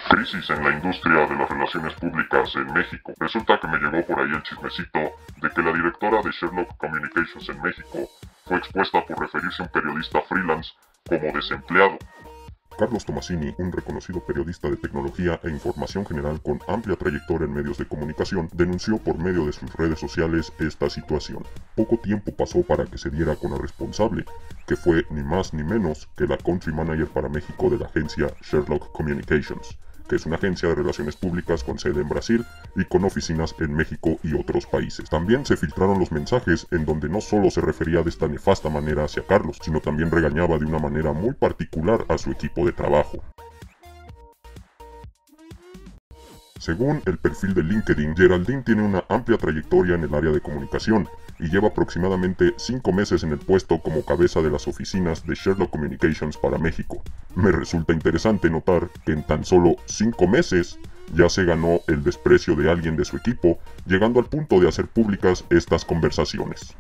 Crisis en la industria de las relaciones públicas en México. Resulta que me llegó por ahí el chismecito de que la directora de Sherlock Communications en México fue expuesta por referirse a un periodista freelance como desempleado. Carlos Tomasini, un reconocido periodista de tecnología e información general con amplia trayectoria en medios de comunicación, denunció por medio de sus redes sociales esta situación. Poco tiempo pasó para que se diera con la responsable, que fue ni más ni menos que la country manager para México de la agencia Sherlock Communications, que es una agencia de relaciones públicas con sede en Brasil y con oficinas en México y otros países. También se filtraron los mensajes en donde no solo se refería de esta nefasta manera hacia Carlos, sino también regañaba de una manera muy particular a su equipo de trabajo. Según el perfil de LinkedIn, Geraldine tiene una amplia trayectoria en el área de comunicación y lleva aproximadamente 5 meses en el puesto como cabeza de las oficinas de Sherlock Communications para México. Me resulta interesante notar que en tan solo 5 meses ya se ganó el desprecio de alguien de su equipo, llegando al punto de hacer públicas estas conversaciones.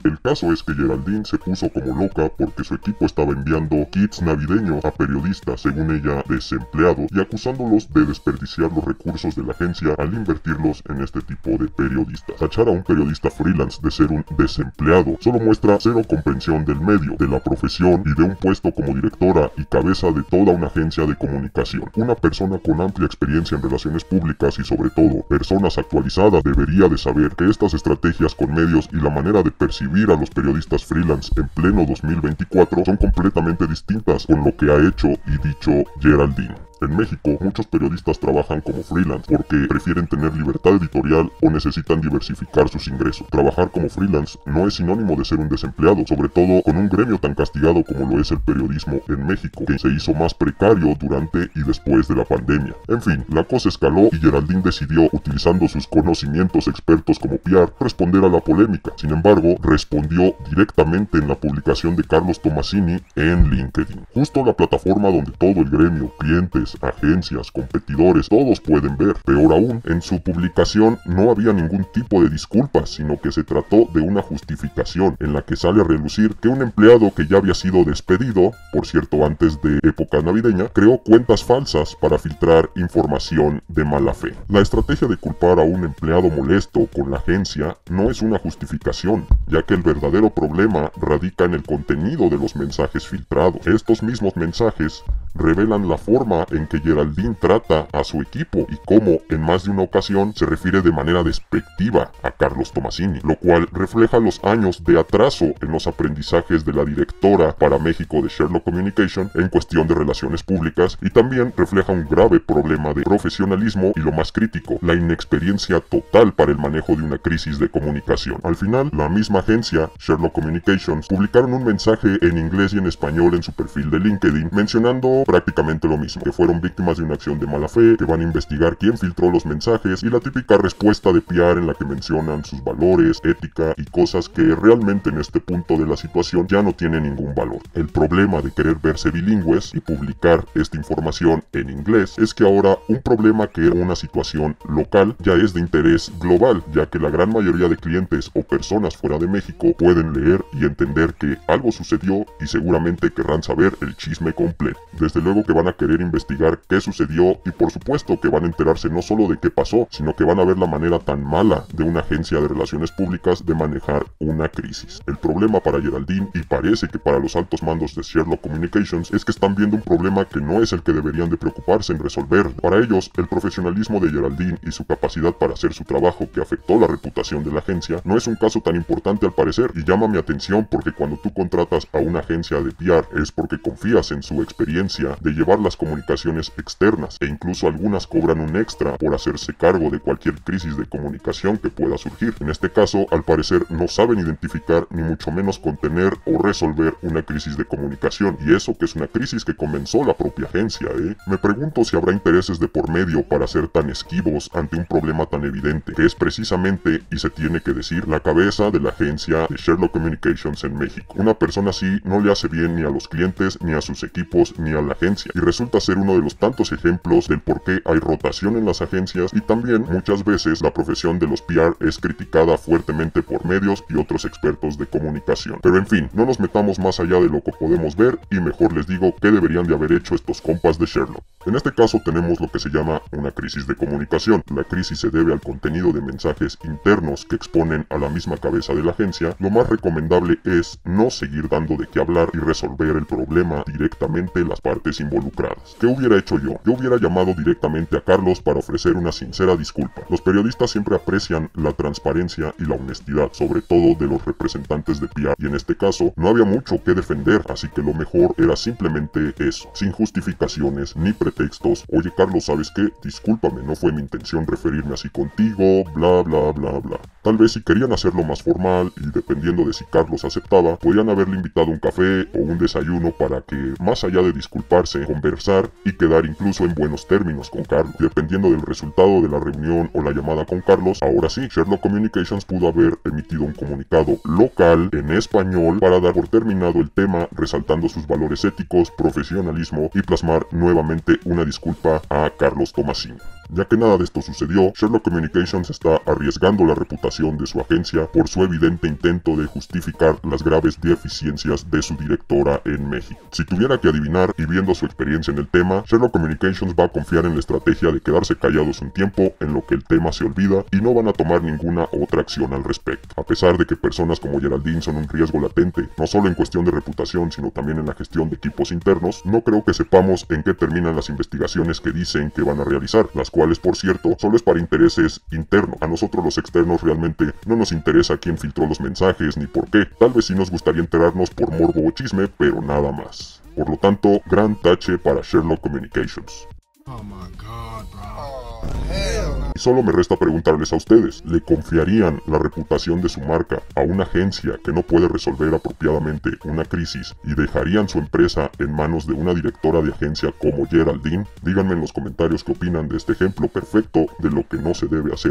El caso es que Geraldine se puso como loca porque su equipo estaba enviando kits navideños a periodistas, según ella, desempleados, y acusándolos de desperdiciar los recursos de la agencia al invertirlos en este tipo de periodistas. Tachar a un periodista freelance de ser un desempleado solo muestra cero comprensión del medio, de la profesión y de un puesto como directora y cabeza de toda una agencia de comunicación. Una persona con amplia experiencia en relaciones públicas y sobre todo personas actualizadas debería de saber que estas estrategias con medios y la manera de percibir a los periodistas freelance en pleno 2024 son completamente distintas con lo que ha hecho y dicho Geraldine. En México, muchos periodistas trabajan como freelance porque prefieren tener libertad editorial o necesitan diversificar sus ingresos. Trabajar como freelance no es sinónimo de ser un desempleado, sobre todo con un gremio tan castigado como lo es el periodismo en México, que se hizo más precario durante y después de la pandemia. En fin, la cosa escaló y Geraldine decidió, utilizando sus conocimientos expertos como PR, responder a la polémica. Sin embargo, respondió directamente en la publicación de Carlos Tomasini en LinkedIn, justo la plataforma donde todo el gremio, clientes, agencias, competidores, todos pueden ver. Peor aún, en su publicación no había ningún tipo de disculpas, sino que se trató de una justificación en la que sale a relucir que un empleado que ya había sido despedido, por cierto antes de época navideña, creó cuentas falsas para filtrar información de mala fe. La estrategia de culpar a un empleado molesto con la agencia no es una justificación, ya que el verdadero problema radica en el contenido de los mensajes filtrados. Estos mismos mensajes revelan la forma en que Geraldine trata a su equipo y cómo en más de una ocasión se refiere de manera despectiva a Carlos Tomasini, lo cual refleja los años de atraso en los aprendizajes de la directora para México de Sherlock Communication en cuestión de relaciones públicas y también refleja un grave problema de profesionalismo y lo más crítico, la inexperiencia total para el manejo de una crisis de comunicación. Al final, la misma agencia, Sherlock Communications, publicaron un mensaje en inglés y en español en su perfil de LinkedIn mencionando prácticamente lo mismo, que fueron víctimas de una acción de mala fe, que van a investigar quién filtró los mensajes y la típica respuesta de PR en la que mencionan sus valores, ética y cosas que realmente en este punto de la situación ya no tienen ningún valor. El problema de querer verse bilingües y publicar esta información en inglés es que ahora un problema que era una situación local ya es de interés global, ya que la gran mayoría de clientes o personas fuera de México pueden leer y entender que algo sucedió y seguramente querrán saber el chisme completo. Desde luego que van a querer investigar qué sucedió y por supuesto que van a enterarse no solo de qué pasó, sino que van a ver la manera tan mala de una agencia de relaciones públicas de manejar una crisis. El problema para Geraldine y parece que para los altos mandos de Sherlock Communications es que están viendo un problema que no es el que deberían de preocuparse en resolver. Para ellos, el profesionalismo de Geraldine y su capacidad para hacer su trabajo que afectó la reputación de la agencia no es un caso tan importante al parecer y llama mi atención porque cuando tú contratas a una agencia de PR es porque confías en su experiencia de llevar las comunicaciones externas e incluso algunas cobran un extra por hacerse cargo de cualquier crisis de comunicación que pueda surgir. En este caso, al parecer, no saben identificar ni mucho menos contener o resolver una crisis de comunicación y eso que es una crisis que comenzó la propia agencia, Me pregunto si habrá intereses de por medio para ser tan esquivos ante un problema tan evidente, que es precisamente, y se tiene que decir, la cabeza de la agencia de Sherlock Communications en México. Una persona así no le hace bien ni a los clientes, ni a sus equipos, ni a la agencia, y resulta ser uno uno de los tantos ejemplos del por qué hay rotación en las agencias y también muchas veces la profesión de los PR es criticada fuertemente por medios y otros expertos de comunicación. Pero en fin, no nos metamos más allá de lo que podemos ver y mejor les digo qué deberían de haber hecho estos compas de Sherlock. En este caso tenemos lo que se llama una crisis de comunicación. La crisis se debe al contenido de mensajes internos que exponen a la misma cabeza de la agencia. Lo más recomendable es no seguir dando de qué hablar y resolver el problema directamente las partes involucradas. ¿Qué hubiera hecho yo? Yo hubiera llamado directamente a Carlos para ofrecer una sincera disculpa. Los periodistas siempre aprecian la transparencia y la honestidad, sobre todo de los representantes de PR, y en este caso no había mucho que defender, así que lo mejor era simplemente eso, sin justificaciones ni pretextos. Oye Carlos, ¿sabes qué? Discúlpame, no fue mi intención referirme así contigo, bla bla bla bla. Tal vez si querían hacerlo más formal y dependiendo de si Carlos aceptaba, podían haberle invitado un café o un desayuno para que, más allá de disculparse, conversar y quedar incluso en buenos términos con Carlos. Dependiendo del resultado de la reunión o la llamada con Carlos, ahora sí, Sherlock Communications pudo haber emitido un comunicado local en español para dar por terminado el tema, resaltando sus valores éticos, profesionalismo y plasmar nuevamente una disculpa a Carlos Tomasini. Ya que nada de esto sucedió, Sherlock Communications está arriesgando la reputación de su agencia por su evidente intento de justificar las graves deficiencias de su directora en México. Si tuviera que adivinar y viendo su experiencia en el tema, Sherlock Communications va a confiar en la estrategia de quedarse callados un tiempo en lo que el tema se olvida y no van a tomar ninguna otra acción al respecto. A pesar de que personas como Geraldine son un riesgo latente, no solo en cuestión de reputación sino también en la gestión de equipos internos, no creo que sepamos en qué terminan las investigaciones que dicen que van a realizar, las cuales por cierto solo es para intereses internos. A nosotros los externos realmente no nos interesa quién filtró los mensajes ni por qué. Tal vez sí nos gustaría enterarnos por morbo o chisme, pero nada más. Por lo tanto, gran tache para Sherlock Communications. Oh my God, bro. Oh, hell no. Y solo me resta preguntarles a ustedes, ¿le confiarían la reputación de su marca a una agencia que no puede resolver apropiadamente una crisis y dejarían su empresa en manos de una directora de agencia como Geraldine? Díganme en los comentarios qué opinan de este ejemplo perfecto de lo que no se debe hacer